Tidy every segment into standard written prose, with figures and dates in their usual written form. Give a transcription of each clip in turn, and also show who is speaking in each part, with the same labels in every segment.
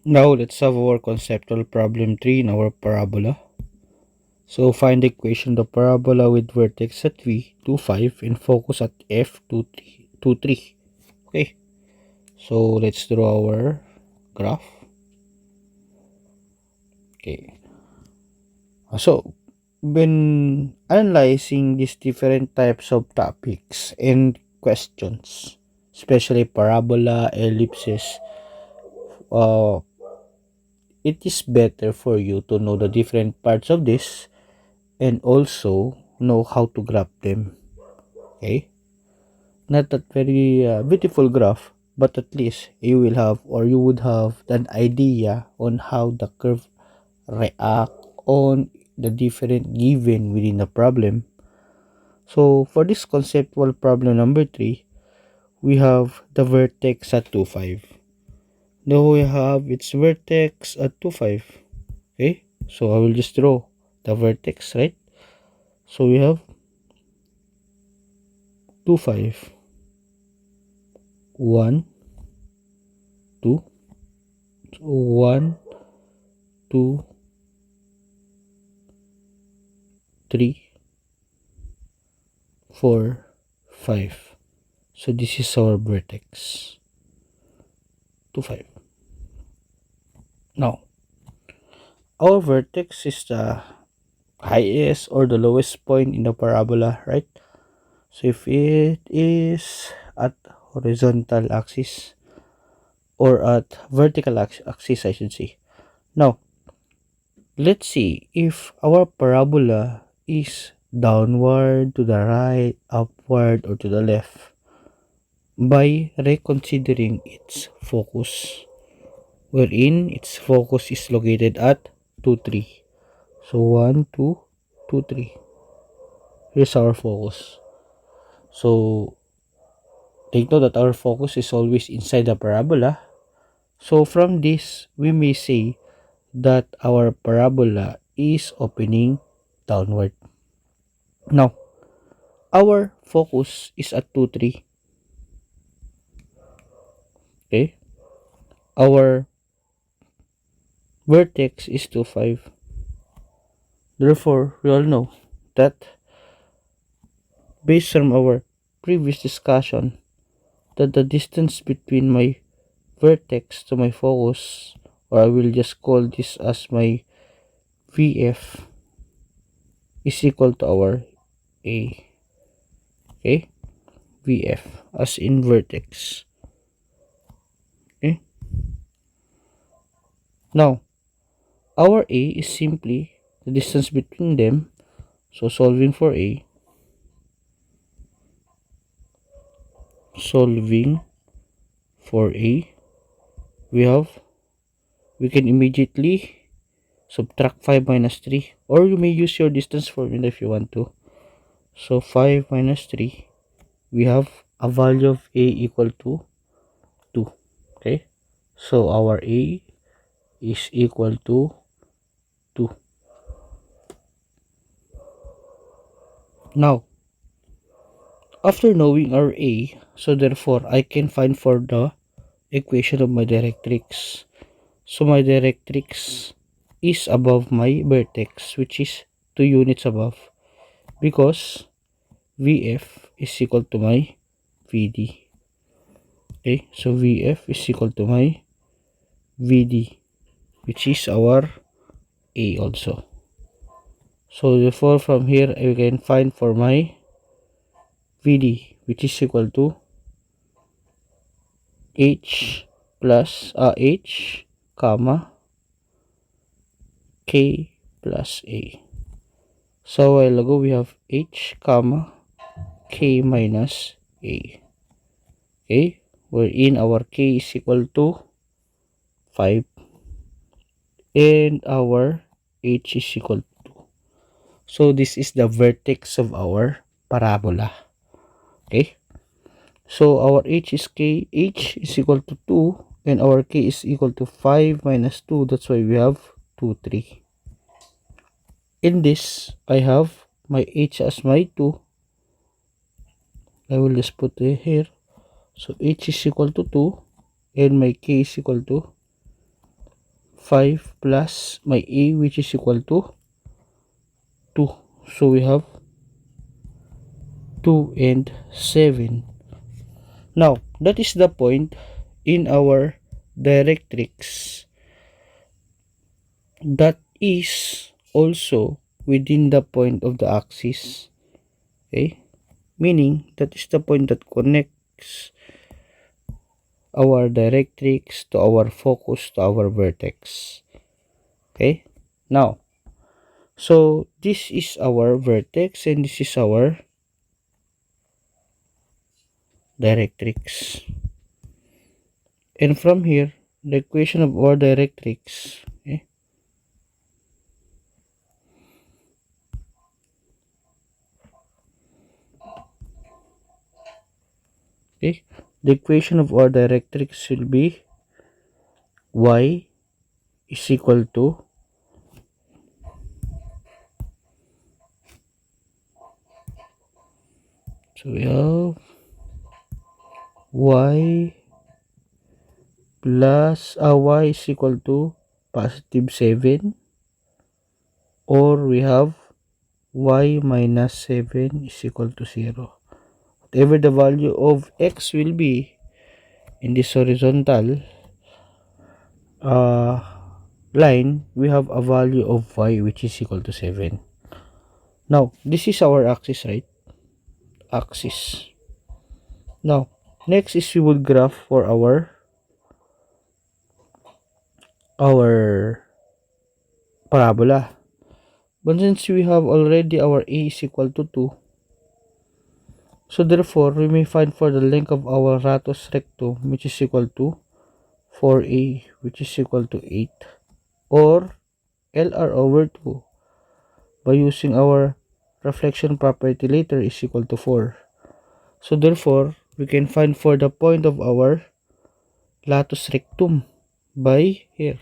Speaker 1: Now let's have our conceptual problem 3 in our parabola. So find the equation of the parabola with vertex at V, 2, 5 and focus at F, 2, 3, 2, 3. Okay, so let's draw our graph. Okay, so when analyzing these different types of topics and questions, especially parabola, ellipses, uh, it is better for you to know the different parts of this and also know how to graph them. Okay, not that very beautiful graph, but at least you will have or you would have an idea on how the curve react on the different given within the problem. So for this conceptual problem number 3, we have the vertex at 2 5. Now we have its vertex at 2 5. Okay, so I will just draw the vertex, right? So we have 2 5, 1 2, 1 2 3 4 5. So this is our vertex 2 5. Now our vertex is the highest or the lowest point in the parabola, right? So if it is at horizontal axis or at vertical axis, I should say. Now let's see if our parabola is downward, to the right, upward, or to the left by reconsidering its focus, wherein its focus is located at 2 3. So 1 2 2 3. Here's our focus. So take note that our focus is always inside the parabola. So from this we may say that our parabola is opening downward. Now our focus is at 2 3. Okay, our vertex is 2 5. Therefore we all know that based on our previous discussion that the distance between my vertex to my focus, or I will just call this as my VF, is equal to our A. Okay, VF as in vertex. Okay, now our A is simply the distance between them. So solving for A, solving for A, we have, we can immediately subtract 5 minus 3, or you may use your distance formula if you want to. So 5 minus 3, we have a value of A equal to 2. Okay, so our A is equal to 2. Now after knowing our A, so therefore I can find for the equation of my directrix. So my directrix is above my vertex, which is 2 units above, because VF is equal to my VD. Okay, so VF is equal to my VD, which is our A also. So therefore from here I can find for my VD, which is equal to H plus H comma K plus A. So a while ago we have H comma K minus A. Okay, wherein our K is equal to 5 and our H is equal to 2. So this is the vertex of our parabola. Okay, so our H is K, H is equal to 2 and our K is equal to 5 minus 2. That's why we have 2 3. In this I have my H as my 2. I will just put it here. So H is equal to 2 and my K is equal to 5 plus my a, which is equal to 2. So we have 2 and 7. Now, that is the point in our directrix that is also within the point of the axis. Okay? Meaning, that is the point that connects our directrix to our focus to our vertex. Okay? Now, so this is our vertex and this is our directrix. And from here, the equation of our directrix, okay, the equation of our directrix will be y is equal to so we have y plus y is equal to positive 7, or we have y minus 7 is equal to 0. Whatever the value of x will be in this horizontal uh, line, we have a value of y which is equal to 7. Now, this is our axis, right? Axis. Now, next is we will graph for our parabola. But since we have already our a is equal to 2, so therefore we may find for the length of our latus rectum, which is equal to 4a, which is equal to 8, or LR over 2 by using our reflection property later is equal to 4. So therefore we can find for the point of our latus rectum by here.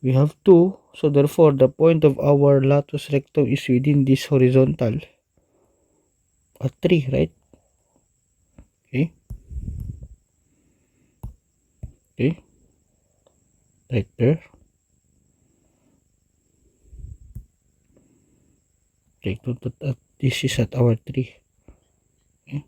Speaker 1: We have 2, so therefore the point of our latus rectum is within this horizontal at 3, right? Okay. Okay. Right there. Take note that this is at our 3. Okay.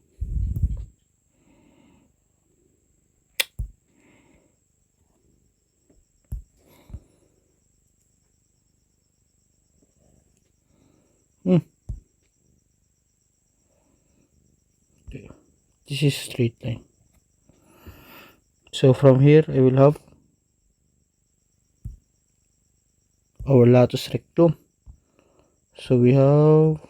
Speaker 1: Okay. This is straight line. So from here I will have our latus rectum. So we have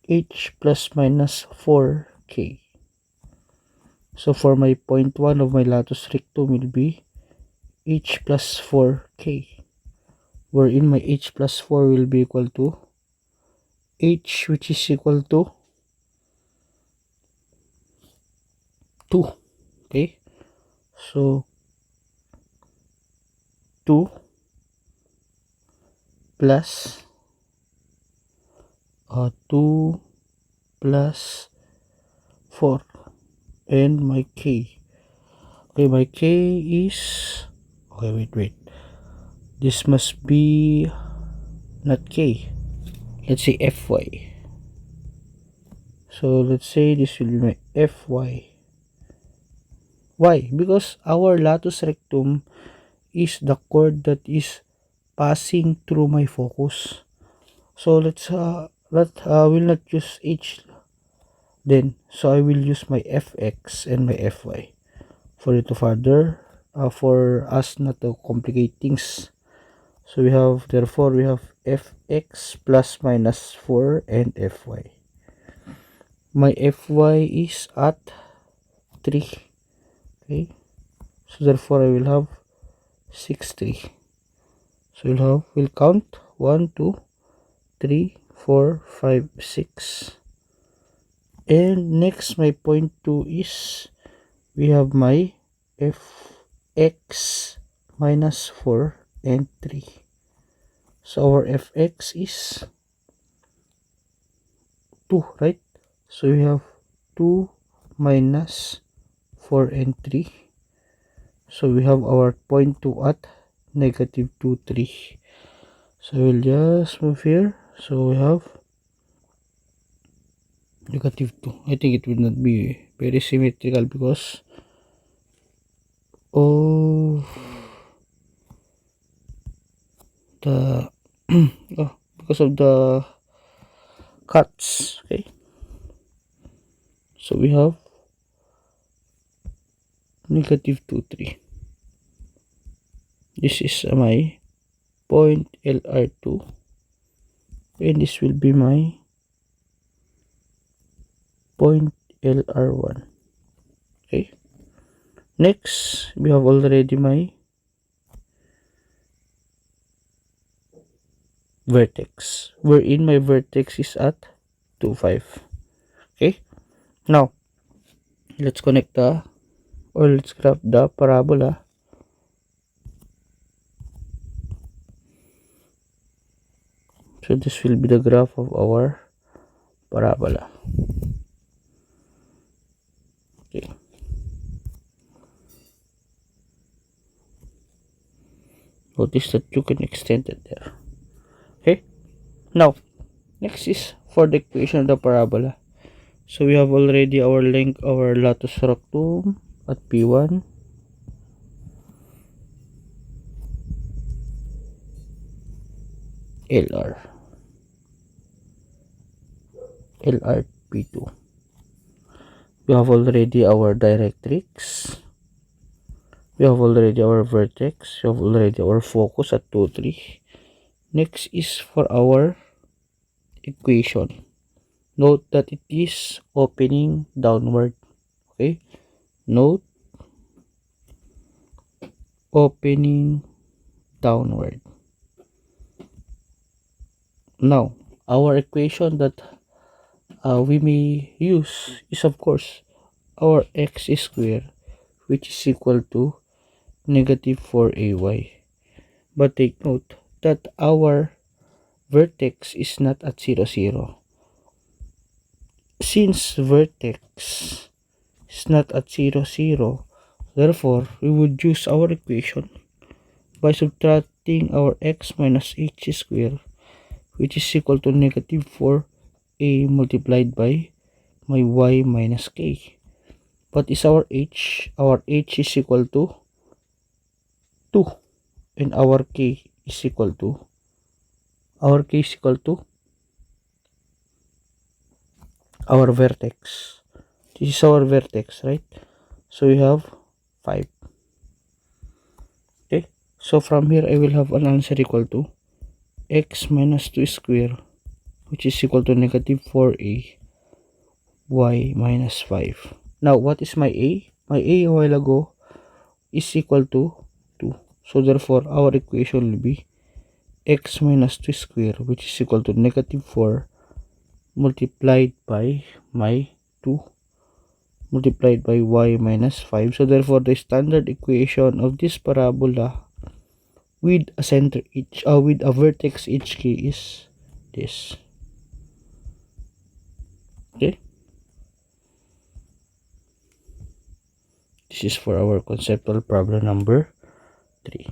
Speaker 1: h plus minus 4k. So for my point 1 of my latus rectum will be h plus 4k, wherein my h plus 4 will be equal to h, which is equal to 2. Okay, so 2 plus 2 plus 4 and my k. Okay, my k is, okay, wait, this must be not k, let's say fy. So let's say this will be my fy. Why? Because our latus rectum is the chord that is passing through my focus. So will not use h then. So I will use my fx and my fy for it to further for us not to complicate things. So we have, therefore we have fx plus minus 4 and fy. My fy is at 3. Okay, so therefore I will have 6 3. So we'll count 1 2 3 4 5 6. And next my point 2 is we have my fx minus 4 and 3. So our fx is 2, right? So we have 2 minus 4 and 3. So we have our point 2 at negative 2, 3. So we'll just move here. So we have negative 2. I think it will not be very symmetrical because of the because of the cuts. Okay, so we have negative 2, 3. This is my point LR2, and this will be my point LR1. Okay, next we have already my vertex, wherein my vertex is at 2, 5. Okay, now let's connect the, or let's graph the parabola. So this will be the graph of our parabola. Okay, notice that you can extend it there. Okay, now next is for the equation of the parabola. So we have already our length, our latus rectum at P1, LR, LR P2. We have already our directrix. We have already our vertex. We have already our focus at 2, 3. Next is for our equation. Note that it is opening downward. Okay, note opening downward. Now our equation that we may use is of course our x square, which is equal to negative 4ay. But take note that our vertex is not at 0, 0. Since vertex is not at 0, 0, therefore we would use our equation by subtracting our x minus h square, which is equal to negative 4a multiplied by my y minus k. What is our h? Our h is equal to 2, and our k is equal to, our vertex. This is our vertex, right? So we have 5. Okay, so from here I will have an answer equal to x minus 2 square, which is equal to negative 4a y minus 5. Now what is my a? My a while ago is equal to 2. So therefore our equation will be x minus 2 square, which is equal to negative 4 multiplied by my 2 multiplied by y minus 5. So therefore the standard equation of this parabola with a center h, with a vertex hk is this. Okay, this is for our conceptual problem number 3.